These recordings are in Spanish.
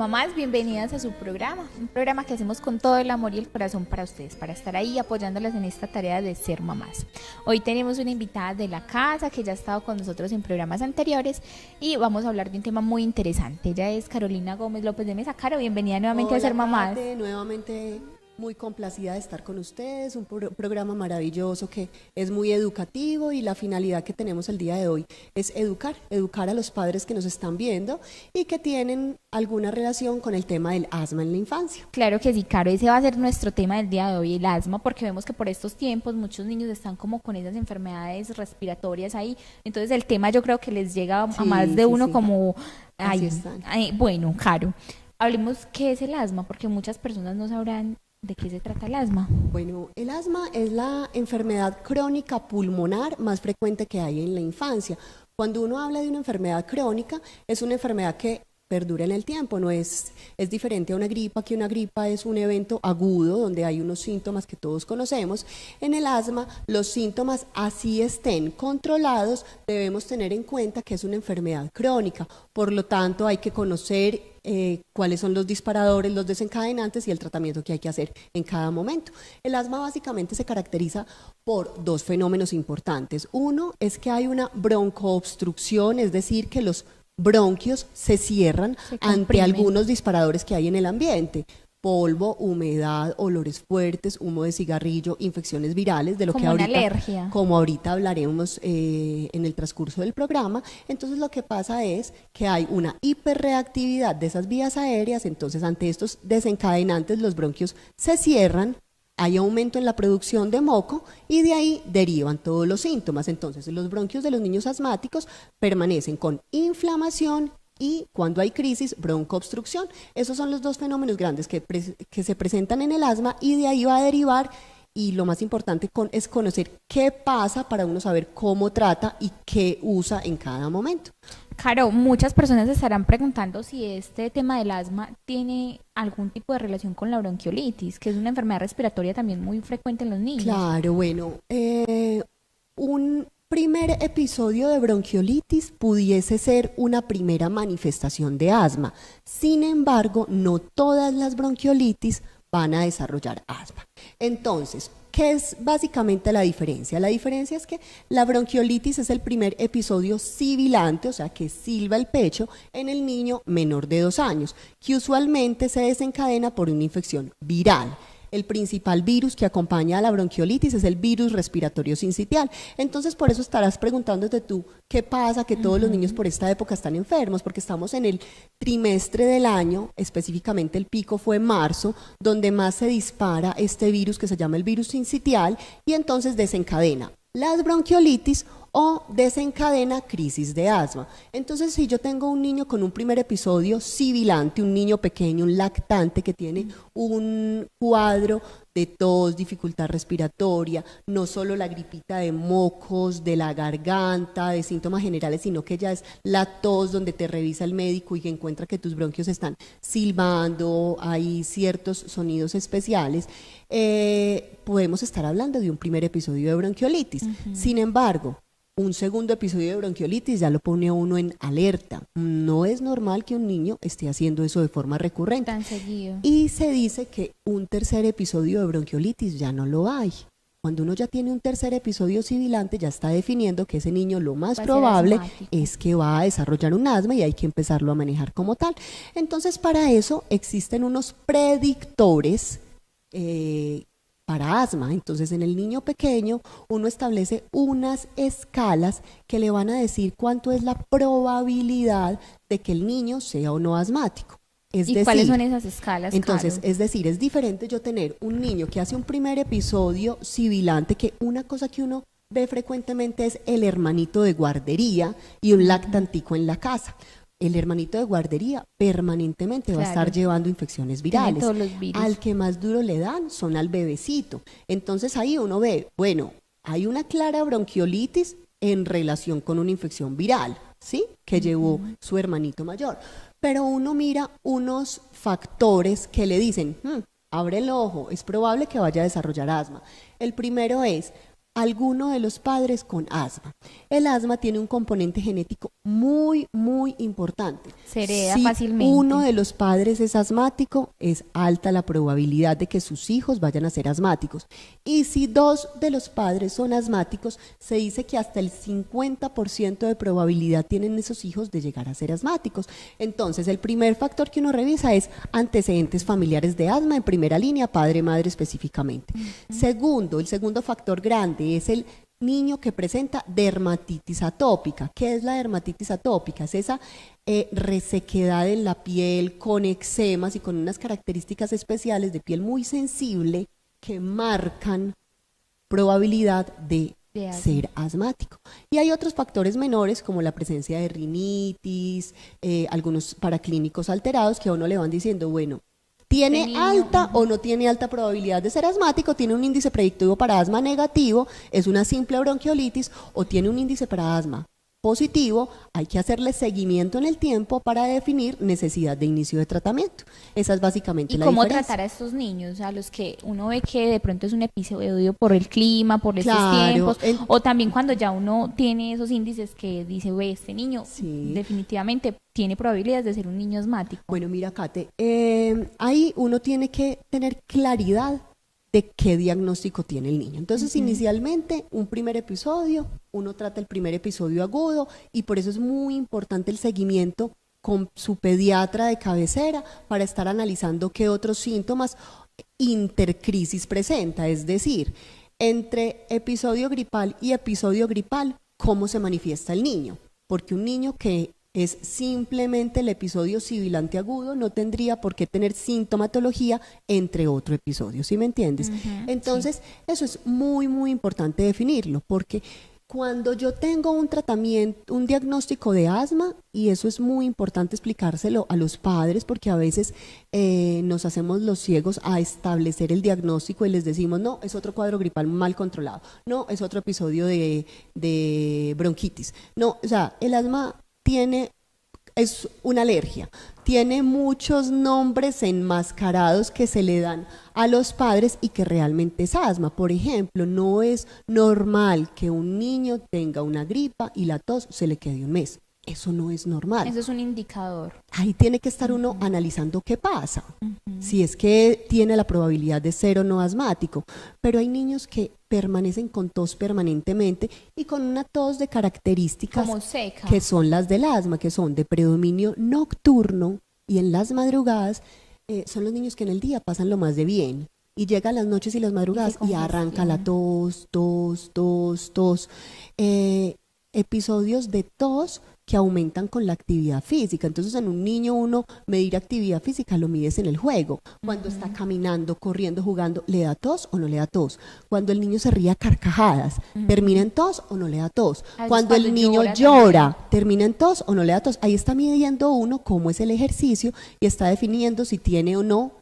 mamás, bienvenidas a su programa, un programa que hacemos con todo el amor y el corazón para ustedes, para estar ahí apoyándolas en esta tarea de ser mamás. Hoy tenemos una invitada de la casa que ya ha estado con nosotros en programas anteriores y vamos a hablar de un tema muy interesante. Ella es Carolina Gómez López de Mesa. Caro, bienvenida nuevamente. Hola, a Ser Mamás. Kate, nuevamente muy complacida de estar con ustedes, un programa maravilloso que es muy educativo y la finalidad que tenemos el día de hoy es educar a los padres que nos están viendo y que tienen alguna relación con el tema del asma en la infancia. Claro que sí, Caro, ese va a ser nuestro tema del día de hoy, el asma, porque vemos que por estos tiempos muchos niños están como con esas enfermedades respiratorias ahí, entonces el tema yo creo que les llega a más de uno. Como, bueno, Caro, hablemos qué es el asma, porque muchas personas no sabrán ¿de qué se trata el asma? Bueno, el asma es la enfermedad crónica pulmonar más frecuente que hay en la infancia. Cuando uno habla de una enfermedad crónica, es una enfermedad que perdura en el tiempo, no es diferente a una gripa, que una gripa es un evento agudo donde hay unos síntomas que todos conocemos. En el asma, los síntomas, así estén controlados, debemos tener en cuenta que es una enfermedad crónica. Por lo tanto, hay que conocer cuáles son los disparadores, los desencadenantes y el tratamiento que hay que hacer en cada momento. El asma básicamente se caracteriza por dos fenómenos importantes. Uno es que hay una broncoobstrucción, es decir, que los bronquios se cierran ante algunos disparadores que hay en el ambiente. Polvo, humedad, olores fuertes, humo de cigarrillo, infecciones virales, de lo que ahorita, como ahorita hablaremos en el transcurso del programa. Entonces lo que pasa es que hay una hiperreactividad de esas vías aéreas, entonces ante estos desencadenantes los bronquios se cierran, hay aumento en la producción de moco y de ahí derivan todos los síntomas. Entonces los bronquios de los niños asmáticos permanecen con inflamación y cuando hay crisis, broncoobstrucción. Esos son los dos fenómenos grandes que se presentan en el asma y de ahí va a derivar, y lo más importante es conocer qué pasa para uno saber cómo trata y qué usa en cada momento. Caro, muchas personas se estarán preguntando si este tema del asma tiene algún tipo de relación con la bronquiolitis, que es una enfermedad respiratoria también muy frecuente en los niños. Claro, bueno, un primer episodio de bronquiolitis pudiese ser una primera manifestación de asma. Sin embargo, no todas las bronquiolitis van a desarrollar asma. Entonces, ¿qué es básicamente la diferencia? La diferencia es que la bronquiolitis es el primer episodio sibilante, o sea, que silba el pecho en el niño menor de 2 años, que usualmente se desencadena por una infección viral. El principal virus que acompaña a la bronquiolitis es el virus respiratorio sincitial. Entonces, por eso estarás preguntándote tú, ¿qué pasa que todos los niños por esta época están enfermos? Porque estamos en el trimestre del año, específicamente el pico fue en marzo, donde más se dispara este virus que se llama el virus sincitial y entonces desencadena las bronquiolitis o desencadena crisis de asma. Entonces, si yo tengo un niño con un primer episodio sibilante, un niño pequeño, un lactante que tiene un cuadro de tos, dificultad respiratoria, no solo la gripita de mocos, de la garganta, de síntomas generales, sino que ya es la tos donde te revisa el médico y que encuentra que tus bronquios están silbando, hay ciertos sonidos especiales, podemos estar hablando de un primer episodio de bronquiolitis. Sin embargo, un segundo episodio de bronquiolitis ya lo pone a uno en alerta. No es normal que un niño esté haciendo eso de forma recurrente. Tan seguido. Y se dice que un tercer episodio de bronquiolitis ya no lo hay. Cuando uno ya tiene un tercer episodio sibilante, ya está definiendo que ese niño lo más probable es que va a desarrollar un asma y hay que empezarlo a manejar como tal. Entonces, para eso existen unos predictores para asma. Entonces, en el niño pequeño uno establece unas escalas que le van a decir cuánto es la probabilidad de que el niño sea o no asmático. ¿Cuáles son esas escalas? Entonces, es decir, es diferente yo tener un niño que hace un primer episodio sibilante, que una cosa que uno ve frecuentemente es el hermanito de guardería y un lactantico en la casa. El hermanito de guardería permanentemente va a estar llevando infecciones virales. Todos los virus. Al que más duro le dan son al bebecito. Entonces ahí uno ve, bueno, hay una clara bronquiolitis en relación con una infección viral, ¿sí? Que llevó su hermanito mayor. Pero uno mira unos factores que le dicen, abre el ojo, es probable que vaya a desarrollar asma. El primero es alguno de los padres con asma. El asma tiene un componente genético muy, muy importante. Se hereda si fácilmente. uno de los padres es asmático, es alta la probabilidad de que sus hijos vayan a ser asmáticos. Y si dos de los padres son asmáticos, se dice que hasta el 50% de probabilidad tienen esos hijos de llegar a ser asmáticos. Entonces, el primer factor que uno revisa es antecedentes familiares de asma en primera línea, padre, madre específicamente. Segundo, el segundo factor grande es el niño que presenta dermatitis atópica. ¿Qué es la dermatitis atópica? Es esa resequedad en la piel con eczemas y con unas características especiales de piel muy sensible que marcan probabilidad de ser asmático. Y hay otros factores menores como la presencia de rinitis, algunos paraclínicos alterados que a uno le van diciendo, bueno, ¿tiene alta o no tiene alta probabilidad de ser asmático? ¿Tiene un índice predictivo para asma negativo? ¿Es una simple bronquiolitis? ¿O tiene un índice para asma positivo? Hay que hacerle seguimiento en el tiempo para definir necesidad de inicio de tratamiento. Esa es básicamente la diferencia. ¿Y cómo tratar a estos niños? A los que uno ve que de pronto es un episodio por el clima, por estos tiempos, o también cuando ya uno tiene esos índices que dice, ve, este niño definitivamente tiene probabilidades de ser un niño asmático. Bueno, mira, Kate, ahí uno tiene que tener claridad de qué diagnóstico tiene el niño. Entonces, inicialmente, un primer episodio, uno trata el primer episodio agudo y por eso es muy importante el seguimiento con su pediatra de cabecera para estar analizando qué otros síntomas intercrisis presenta, es decir, entre episodio gripal y episodio gripal, cómo se manifiesta el niño, porque un niño que es simplemente el episodio sibilante agudo, no tendría por qué tener sintomatología entre otro episodio, ¿sí me entiendes? Entonces, eso es muy, muy importante definirlo, porque cuando yo tengo un tratamiento, un diagnóstico de asma, y eso es muy importante explicárselo a los padres, porque a veces nos hacemos los ciegos a establecer el diagnóstico y les decimos, no, es otro cuadro gripal mal controlado, no, es otro episodio de bronquitis, no, o sea, el asma es una alergia, tiene muchos nombres enmascarados que se le dan a los padres y que realmente es asma. Por ejemplo, no es normal que un niño tenga una gripa y la tos se le quede un mes. Eso no es normal. Eso es un indicador. Ahí tiene que estar uno analizando qué pasa, si es que tiene la probabilidad de ser o no asmático. Pero hay niños que permanecen con tos permanentemente y con una tos de características como seca, que son las del asma, que son de predominio nocturno y en las madrugadas. Son los niños que en el día pasan lo más de bien y llegan las noches y las madrugadas y arranca la tos. Episodios de tos que aumentan con la actividad física. Entonces, en un niño uno medir actividad física lo mides en el juego. Cuando está caminando, corriendo, jugando, ¿le da tos o no le da tos? Cuando el niño se ríe a carcajadas, ¿termina en tos o no le da tos? Cuando el niño llora, ¿termina en tos o no le da tos? Ahí está midiendo uno cómo es el ejercicio y está definiendo si tiene o no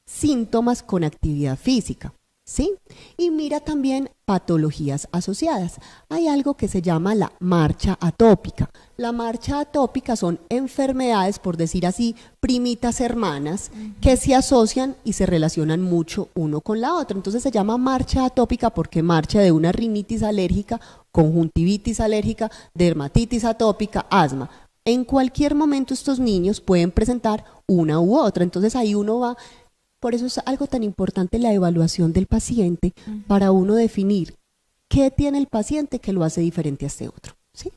síntomas con actividad física. ¿Sí? Y mira también patologías asociadas. Hay algo que se llama la marcha atópica. La marcha atópica son enfermedades, por decir así, primitas hermanas, que se asocian y se relacionan mucho uno con la otra. Entonces se llama marcha atópica porque marcha de una rinitis alérgica, conjuntivitis alérgica, dermatitis atópica, asma. En cualquier momento estos niños pueden presentar una u otra. Entonces ahí uno va. Por eso es algo tan importante la evaluación del paciente para uno definir qué tiene el paciente que lo hace diferente a este otro, ¿sí?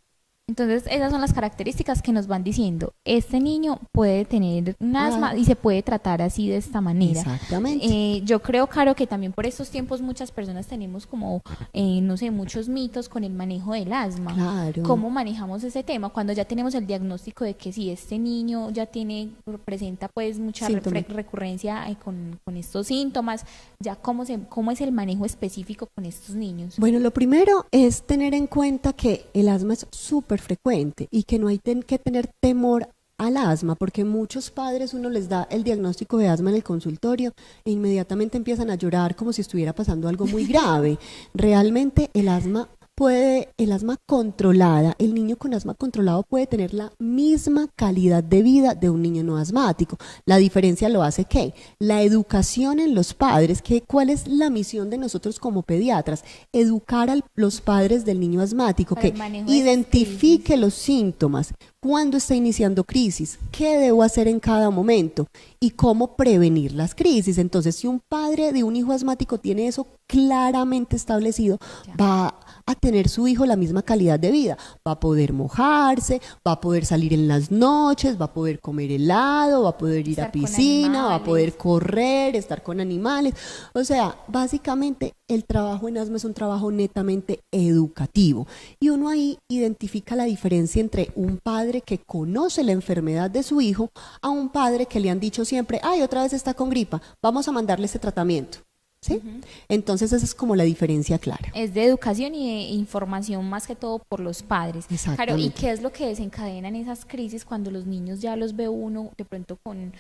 Entonces, esas son las características que nos van diciendo. Este niño puede tener un asma y se puede tratar así de esta manera. Exactamente. Yo creo, Caro, que también por estos tiempos muchas personas tenemos como, no sé, muchos mitos con el manejo del asma. Claro. ¿Cómo manejamos ese tema? Cuando ya tenemos el diagnóstico de que si este niño ya presenta pues mucha recurrencia con estos síntomas, ya ¿cómo es el manejo específico con estos niños? Bueno, lo primero es tener en cuenta que el asma es súper frecuente y que no hay que tener temor al asma, porque muchos padres uno les da el diagnóstico de asma en el consultorio e inmediatamente empiezan a llorar como si estuviera pasando algo muy grave. Realmente el asma el asma controlada, el niño con asma controlado puede tener la misma calidad de vida de un niño no asmático. La diferencia lo hace ¿qué? La educación en los padres. ¿Cuál es la misión de nosotros como pediatras? Educar a los padres del niño asmático, que identifique los síntomas, cuándo está iniciando crisis, qué debo hacer en cada momento y cómo prevenir las crisis. Entonces, si un padre de un hijo asmático tiene eso claramente establecido, va a tener su hijo la misma calidad de vida, va a poder mojarse, va a poder salir en las noches, va a poder comer helado, va a poder ir a piscina, va a poder correr, estar con animales. O sea, básicamente el trabajo en asma es un trabajo netamente educativo y uno ahí identifica la diferencia entre un padre que conoce la enfermedad de su hijo a un padre que le han dicho siempre, ay, otra vez está con gripa, vamos a mandarle ese tratamiento. ¿Sí? Entonces esa es como la diferencia clara. Es de educación y de información más que todo por los padres. Claro, ¿y qué es lo que desencadenan esas crisis cuando los niños ya los ve uno de pronto con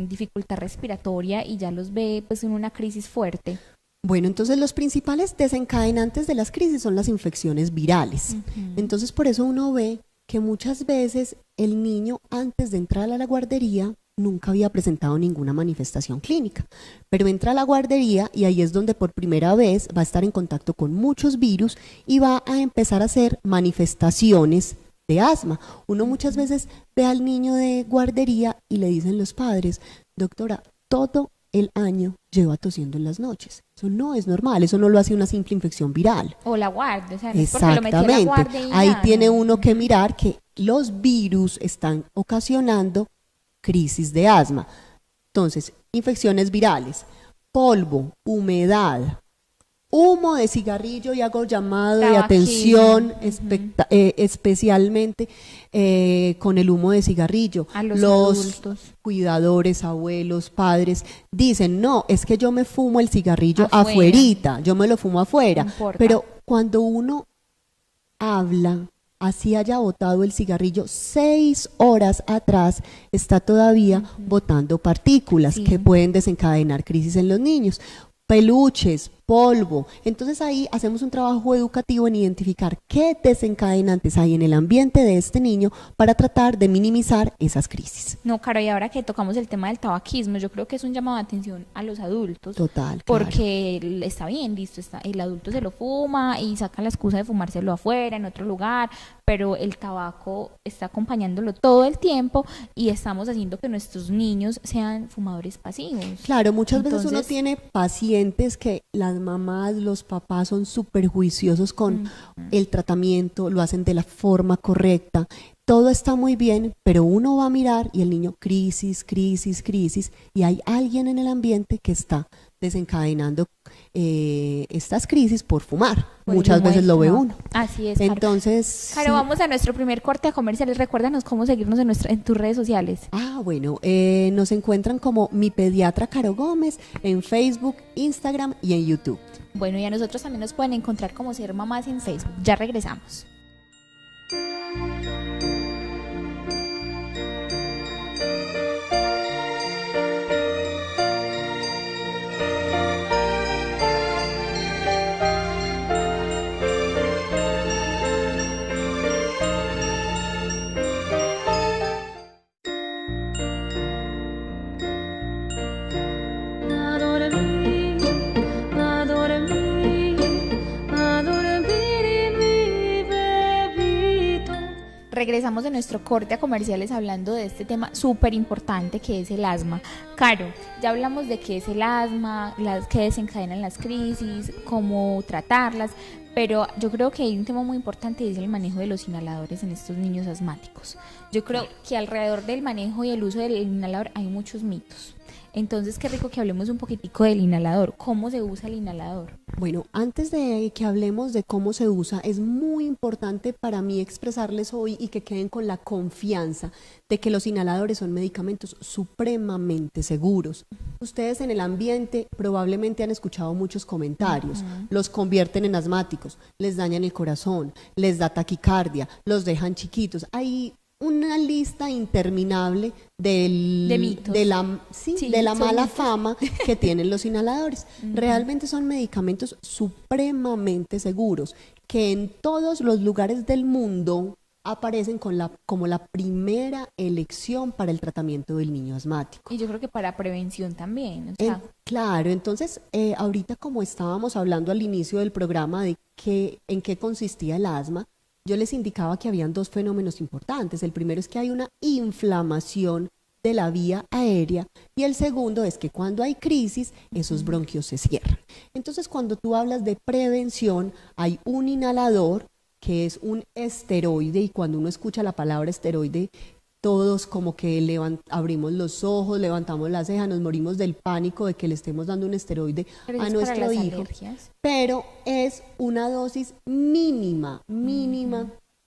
dificultad respiratoria y ya los ve pues en una crisis fuerte? Bueno, entonces los principales desencadenantes de las crisis son las infecciones virales. Entonces por eso uno ve que muchas veces el niño antes de entrar a la guardería nunca había presentado ninguna manifestación clínica, pero entra a la guardería y ahí es donde por primera vez va a estar en contacto con muchos virus y va a empezar a hacer manifestaciones de asma. Uno muchas veces ve al niño de guardería y le dicen los padres, doctora, todo el año lleva tosiendo en las noches. Eso no es normal, eso no lo hace una simple infección viral. O la guardia, o sea, no es porque lo metió a la guardia y ahí nada. tiene uno que mirar que los virus están ocasionando crisis de asma. Entonces, infecciones virales, polvo, humedad, humo de cigarrillo, y hago llamado de atención especialmente con el humo de cigarrillo. A los adultos. Cuidadores, abuelos, padres, dicen, no, es que yo me fumo el cigarrillo afuerita, yo me lo fumo afuera. No, pero cuando uno habla, así haya botado el cigarrillo 6 horas atrás, está todavía botando partículas que pueden desencadenar crisis en los niños. Peluches, polvo. Entonces ahí hacemos un trabajo educativo en identificar qué desencadenantes hay en el ambiente de este niño para tratar de minimizar esas crisis. No, Caro, y ahora que tocamos el tema del tabaquismo, yo creo que es un llamado de atención a los adultos. Total. Porque está bien, listo, el adulto se lo fuma y saca la excusa de fumárselo afuera, en otro lugar, pero el tabaco está acompañándolo todo el tiempo y estamos haciendo que nuestros niños sean fumadores pasivos. Claro, muchas veces uno tiene pacientes que las mamás, los papás son súper juiciosos con el tratamiento, lo hacen de la forma correcta, todo está muy bien, pero uno va a mirar y el niño crisis, y hay alguien en el ambiente que está desencadenando estas crisis por fumar. Muchas veces lo ve uno. Así es, Caro. Entonces, Caro, vamos a nuestro primer corte a comerciales. Recuérdanos cómo seguirnos en tus redes sociales. Bueno, nos encuentran como Mi Pediatra Caro Gómez en Facebook, Instagram y en YouTube. Bueno, y a nosotros también nos pueden encontrar como Ser Mamás en Facebook. Ya regresamos. Regresamos de nuestro corte a comerciales hablando de este tema súper importante que es el asma. Caro, ya hablamos de qué es el asma, qué desencadenan las crisis, cómo tratarlas, pero yo creo que hay un tema muy importante y es el manejo de los inhaladores en estos niños asmáticos. Yo creo que alrededor del manejo y el uso del inhalador hay muchos mitos. Entonces, qué rico que hablemos un poquitico del inhalador. ¿Cómo se usa el inhalador? Bueno, antes de que hablemos de cómo se usa, es muy importante para mí expresarles hoy y que queden con la confianza de que los inhaladores son medicamentos supremamente seguros. Ustedes en el ambiente probablemente han escuchado muchos comentarios. Los convierten en asmáticos, les dañan el corazón, les da taquicardia, los dejan chiquitos. Hay una lista interminable de mitos. De la mala mitos. Fama que tienen los inhaladores. Realmente son medicamentos supremamente seguros que en todos los lugares del mundo aparecen como la primera elección para el tratamiento del niño asmático. Y yo creo que para prevención también. Claro, entonces ahorita como estábamos hablando al inicio del programa de en qué consistía el asma, yo les indicaba que habían dos fenómenos importantes. El primero es que hay una inflamación de la vía aérea y el segundo es que cuando hay crisis, esos bronquios se cierran. Entonces, cuando tú hablas de prevención, hay un inhalador que es un esteroide, y cuando uno escucha la palabra esteroide, todos como que abrimos los ojos, levantamos las cejas, nos morimos del pánico de que le estemos dando un esteroide a nuestro hijo. Pero es una dosis mínima,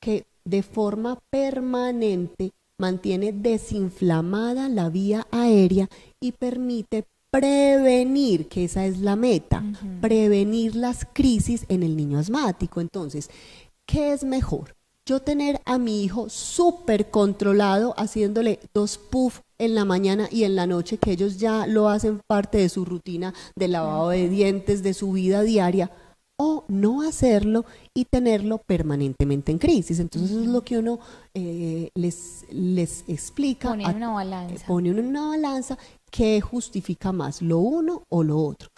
que de forma permanente mantiene desinflamada la vía aérea y permite prevenir, que esa es la meta, prevenir las crisis en el niño asmático. Entonces, ¿qué es mejor? Yo tener a mi hijo súper controlado, haciéndole 2 puff en la mañana y en la noche, que ellos ya lo hacen parte de su rutina de lavado de dientes, de su vida diaria, o no hacerlo y tenerlo permanentemente en crisis. Entonces eso es lo que uno les explica. Pone una balanza. Pone una balanza que justifica más, lo uno o lo otro.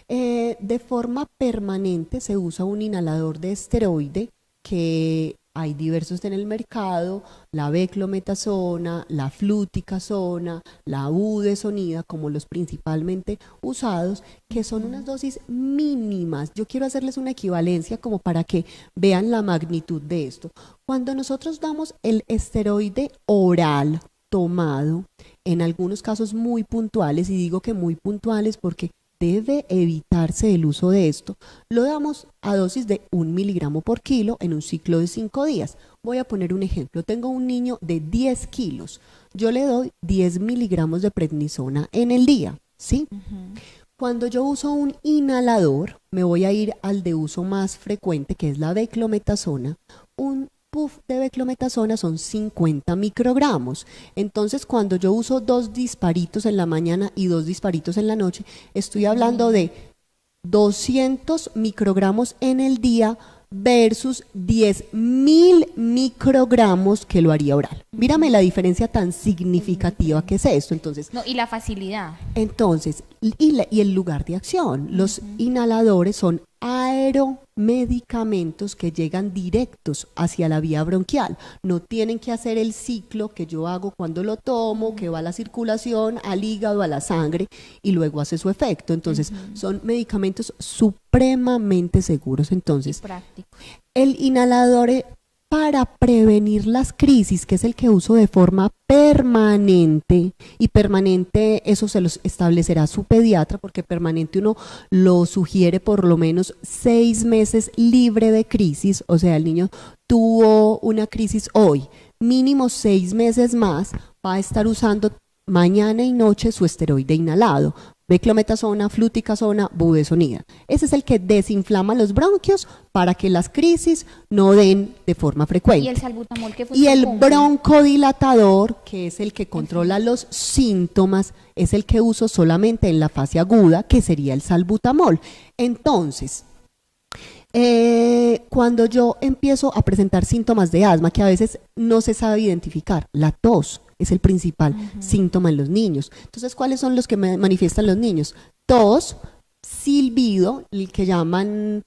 De forma permanente se usa un inhalador de esteroide que hay diversos en el mercado, la beclometasona, la fluticasona, la budesonida, como los principalmente usados, que son unas dosis mínimas. Yo quiero hacerles una equivalencia como para que vean la magnitud de esto. Cuando nosotros damos el esteroide oral tomado, en algunos casos muy puntuales, y digo que muy puntuales porque debe evitarse el uso de esto, lo damos a dosis de 1 miligramo por kilo en un ciclo de 5 días. Voy a poner un ejemplo. Tengo un niño de 10 kilos. Yo le doy 10 miligramos de prednisona en el día, ¿sí? Cuando yo uso un inhalador, me voy a ir al de uso más frecuente, que es la beclometasona. Un puff de beclometasona son 50 microgramos. Entonces, cuando yo uso 2 disparitos en la mañana y 2 disparitos en la noche, estoy hablando de 200 microgramos en el día versus 10.000 microgramos que lo haría oral. Mírame la diferencia tan significativa que es esto. Entonces, y la facilidad. Entonces, y el lugar de acción. Los inhaladores son aeromedicamentos que llegan directos hacia la vía bronquial. No tienen que hacer el ciclo que yo hago cuando lo tomo, que va a la circulación, al hígado, a la sangre, y luego hace su efecto. Entonces, son medicamentos supremamente seguros. Entonces, el inhalador para prevenir las crisis, que es el que uso de forma permanente, y permanente eso se los establecerá su pediatra, porque permanente uno lo sugiere por lo menos 6 meses libre de crisis. O sea, el niño tuvo una crisis hoy, mínimo 6 meses más va a estar usando mañana y noche su esteroide inhalado, beclometasona, fluticasona, budesonida. Ese es el que desinflama los bronquios para que las crisis no den de forma frecuente. Y el salbutamol, que y el broncodilatador, que es el que controla los síntomas, es el que uso solamente en la fase aguda, que sería el salbutamol. Entonces, cuando yo empiezo a presentar síntomas de asma, que a veces no se sabe identificar, la tos es el principal síntoma en los niños. Entonces, ¿cuáles son los que manifiestan los niños? Tos, silbido, el que llaman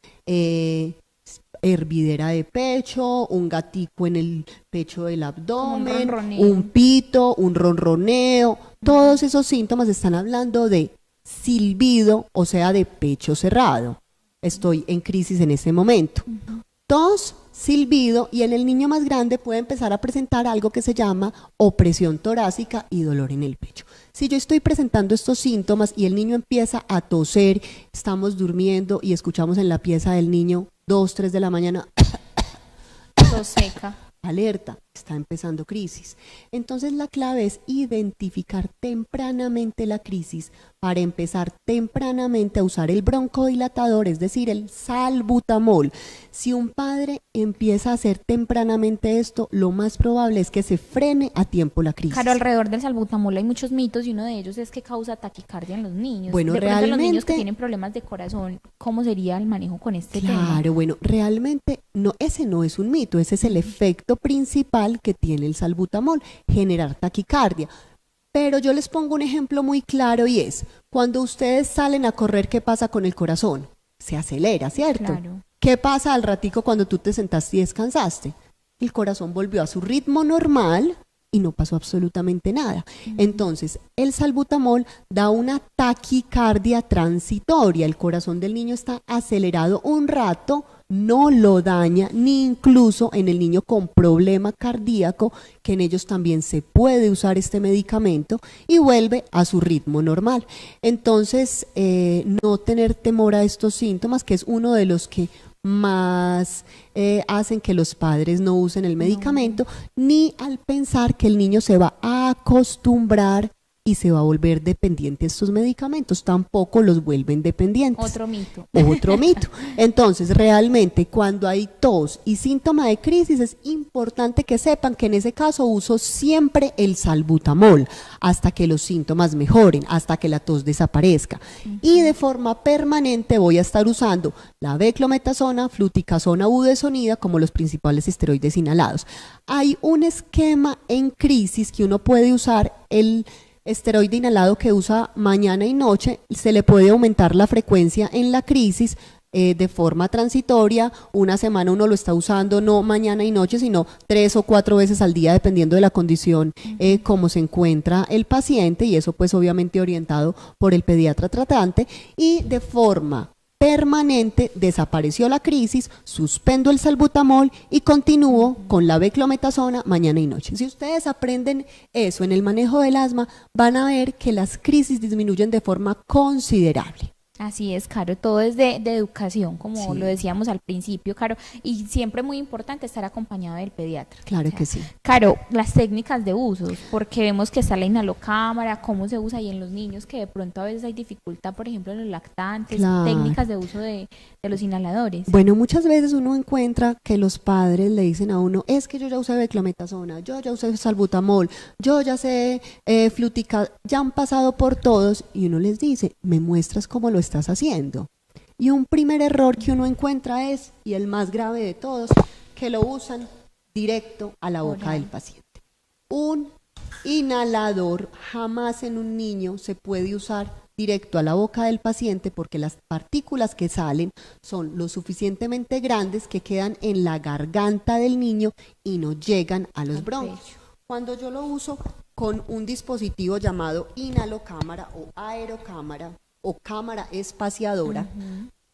hervidera de pecho, un gatico en el pecho del abdomen, un pito, un ronroneo. Todos esos síntomas están hablando de silbido, o sea, de pecho cerrado. Estoy en crisis en ese momento. Tos, silbido, y en el niño más grande puede empezar a presentar algo que se llama opresión torácica y dolor en el pecho. Si yo estoy presentando estos síntomas y el niño empieza a toser, estamos durmiendo y escuchamos en la pieza del niño 2, 3 de la mañana tos seca. Alerta, está empezando crisis. Entonces la clave es identificar tempranamente la crisis para empezar tempranamente a usar el broncodilatador, es decir, el salbutamol. Si un padre empieza a hacer tempranamente esto, lo más probable es que se frene a tiempo la crisis. Claro, alrededor del salbutamol hay muchos mitos y uno de ellos es que causa taquicardia en los niños. Bueno, de realmente, los niños que tienen problemas de corazón, ¿cómo sería el manejo con este tema? Claro, bueno, realmente no, ese no es un mito, ese es el efecto principal que tiene el salbutamol, generar taquicardia. Pero yo les pongo un ejemplo muy claro y es, cuando ustedes salen a correr, ¿qué pasa con el corazón? Se acelera, ¿cierto? Claro. ¿Qué pasa al ratico cuando tú te sentaste y descansaste? El corazón volvió a su ritmo normal y no pasó absolutamente nada. Entonces, el salbutamol da una taquicardia transitoria. El corazón del niño está acelerado un rato, no lo daña, ni incluso en el niño con problema cardíaco, que en ellos también se puede usar este medicamento, y vuelve a su ritmo normal. Entonces, no tener temor a estos síntomas, que es uno de los que más hacen que los padres no usen el medicamento, ni al pensar que el niño se va a acostumbrar y se va a volver dependiente de estos medicamentos, tampoco los vuelven dependientes. Otro mito. Otro mito. Entonces, realmente, cuando hay tos y síntoma de crisis, es importante que sepan que en ese caso uso siempre el salbutamol hasta que los síntomas mejoren, hasta que la tos desaparezca. Y de forma permanente voy a estar usando la beclometasona, fluticasona, budesonida como los principales esteroides inhalados. Hay un esquema en crisis que uno puede usar el esteroide inhalado que usa mañana y noche, se le puede aumentar la frecuencia en la crisis de forma transitoria. Una semana uno lo está usando no mañana y noche, sino 3 o 4 veces al día, dependiendo de la condición cómo se encuentra el paciente, y eso pues obviamente orientado por el pediatra tratante. Y de forma permanente desapareció la crisis, suspendo el salbutamol y continúo con la beclometasona mañana y noche. Si ustedes aprenden eso en el manejo del asma, van a ver que las crisis disminuyen de forma considerable. Así es, Caro, todo es de educación, como Sí. lo decíamos al principio, Caro, y siempre muy importante estar acompañado del pediatra. Claro que sí. Caro, las técnicas de usos, porque vemos que está la inhalocámara, cómo se usa, y en los niños que de pronto a veces hay dificultad, por ejemplo, en los lactantes, Claro. técnicas de uso de los inhaladores. Bueno, muchas veces uno encuentra que los padres le dicen a uno, es que yo ya usé beclometasona, yo ya usé salbutamol, yo ya sé flutica, ya han pasado por todos, y uno les dice, ¿me muestras cómo lo estás haciendo? Y un primer error que uno encuentra es, y el más grave de todos, que lo usan directo a la boca del paciente. Un inhalador jamás en un niño se puede usar directo a la boca del paciente, porque las partículas que salen son lo suficientemente grandes que quedan en la garganta del niño y no llegan a los bronquios. Cuando yo lo uso con un dispositivo llamado inhalocámara o aerocámara o cámara espaciadora,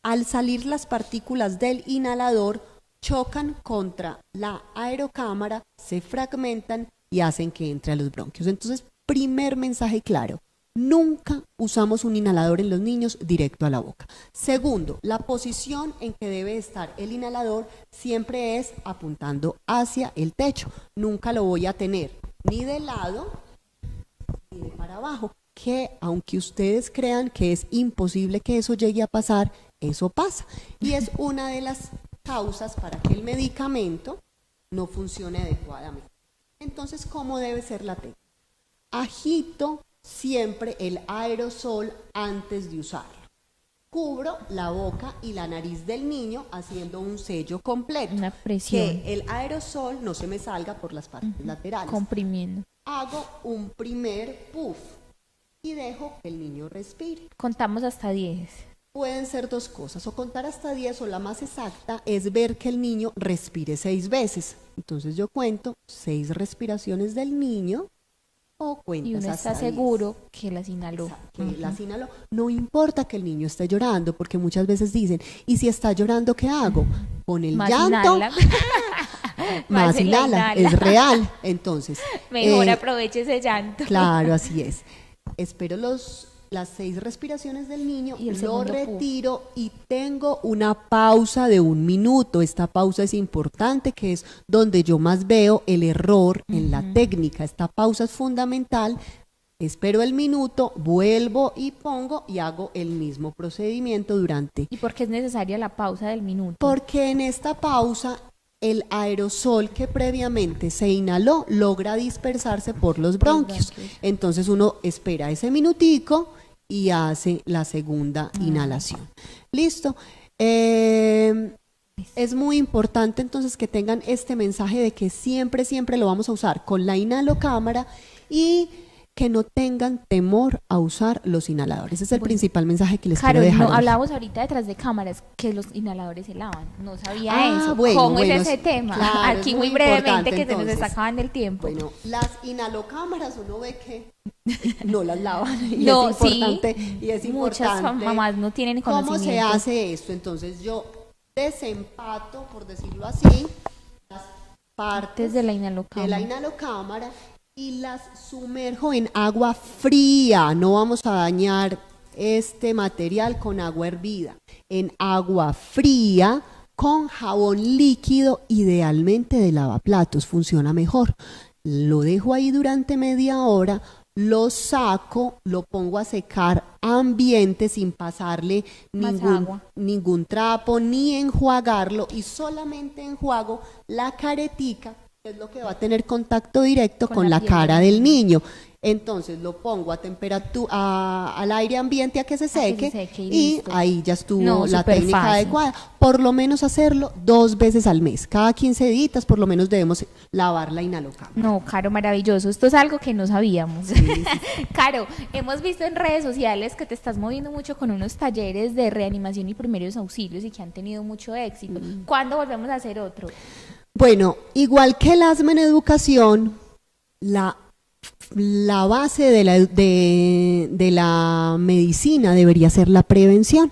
al salir las partículas del inhalador chocan contra la aerocámara, se fragmentan y hacen que entre a los bronquios. Entonces, primer mensaje claro: nunca usamos un inhalador en los niños directo a la boca. Segundo, la posición en que debe estar el inhalador siempre es apuntando hacia el techo. Nunca lo voy a tener ni de lado ni de para abajo, que aunque ustedes crean que es imposible que eso llegue a pasar, eso pasa. Y es una de las causas para que el medicamento no funcione adecuadamente. Entonces, ¿cómo debe ser la técnica? Agito siempre el aerosol antes de usarlo. Cubro la boca y la nariz del niño haciendo un sello completo. Una presión. Que el aerosol no se me salga por las partes laterales. Comprimiendo. Hago un primer puff y dejo que el niño respire. Contamos hasta 10. Pueden ser dos cosas, o contar hasta 10, o la más exacta es ver que el niño respire 6 veces. Entonces yo cuento 6 respiraciones del niño, o cuentas Y uno hasta está 10. seguro que las inhaló. Que las inhaló. No importa que el niño esté llorando, porque muchas veces dicen, ¿y si está llorando qué hago? Con el Más llanto, inhala. más se la inhala, es real. Entonces, Mejor aproveche ese llanto. claro, así es. Espero las 6 respiraciones del niño, Y el lo segundo retiro y tengo una pausa de 1 minuto. Esta pausa es importante, que es donde yo más veo el error en la técnica. Esta pausa es fundamental. Espero el minuto, vuelvo y pongo y hago el mismo procedimiento durante. ¿Y por qué es necesaria la pausa del minuto? Porque en esta pausa el aerosol que previamente se inhaló logra dispersarse por los bronquios. Entonces uno espera ese minutico y hace la segunda inhalación. ¿Listo? Es muy importante entonces que tengan este mensaje de que siempre, siempre lo vamos a usar con la inhalocámara y que no tengan temor a usar los inhaladores. Ese es el principal mensaje que les quiero dejar. Hablábamos ahorita detrás de cámaras que los inhaladores se lavan. No sabía eso. Bueno, ¿Cómo es ese tema? Claro, aquí muy brevemente, que entonces, se nos está acabando el tiempo. Bueno, las inhalocámaras uno ve que no las lavan. Y no, es importante, sí. Y es Muchas importante. mamás no tienen conocimiento. ¿Cómo se hace esto? Entonces yo desempato, por decirlo así, las partes de la inhalocámara y las sumerjo en agua fría. No vamos a dañar este material con agua hervida. En agua fría con jabón líquido, idealmente de lavaplatos, funciona mejor. Lo dejo ahí durante media hora, lo saco, lo pongo a secar ambiente sin pasarle ningún trapo ni enjuagarlo, y solamente enjuago la caretica, que es lo que va a tener contacto directo con la cara del niño. Entonces lo pongo a temperatura, al aire ambiente a que se seque, y ahí ya estuvo la técnica adecuada. Por lo menos hacerlo 2 veces al mes. Cada 15 días por lo menos debemos lavar la inhalocámara. No, Caro, maravilloso. Esto es algo que no sabíamos. Sí. Caro, hemos visto en redes sociales que te estás moviendo mucho con unos talleres de reanimación y primeros auxilios y que han tenido mucho éxito. ¿Cuándo volvemos a hacer otro? Bueno, igual que el asma en educación, la base de la medicina debería ser la prevención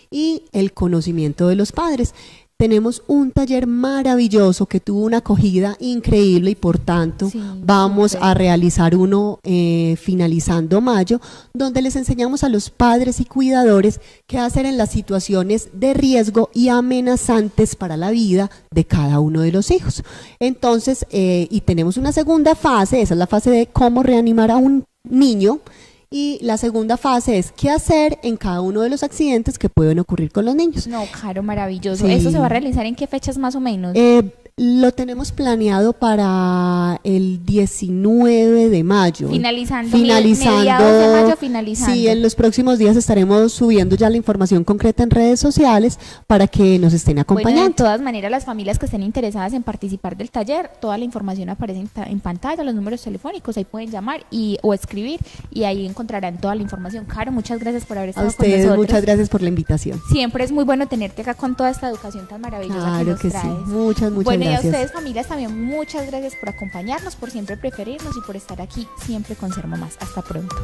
y el conocimiento de los padres. Tenemos un taller maravilloso que tuvo una acogida increíble y por tanto vamos a realizar uno finalizando mayo, donde les enseñamos a los padres y cuidadores qué hacer en las situaciones de riesgo y amenazantes para la vida de cada uno de los hijos. Entonces, y tenemos una segunda fase, esa es la fase de cómo reanimar a un niño. Y la segunda fase es qué hacer en cada uno de los accidentes que pueden ocurrir con los niños. No, Caro, maravilloso. ¿Eso se va a realizar en qué fechas más o menos? Lo tenemos planeado para el 19 de mayo. Finalizando. Mediados de mayo finalizando. Sí, en los próximos días estaremos subiendo ya la información concreta en redes sociales para que nos estén acompañando. Bueno, de todas maneras, las familias que estén interesadas en participar del taller, toda la información aparece en pantalla, los números telefónicos, ahí pueden llamar o escribir y ahí encontrarán toda la información. Caro, muchas gracias por haber estado con nosotros. A ustedes, muchas gracias por la invitación. Siempre es muy bueno tenerte acá con toda esta educación tan maravillosa que nos traes. Sí. Muchas bueno, gracias. Y a ustedes, familias, también muchas gracias por acompañarnos, por siempre preferirnos y por estar aquí siempre con Ser Mamás. Hasta pronto.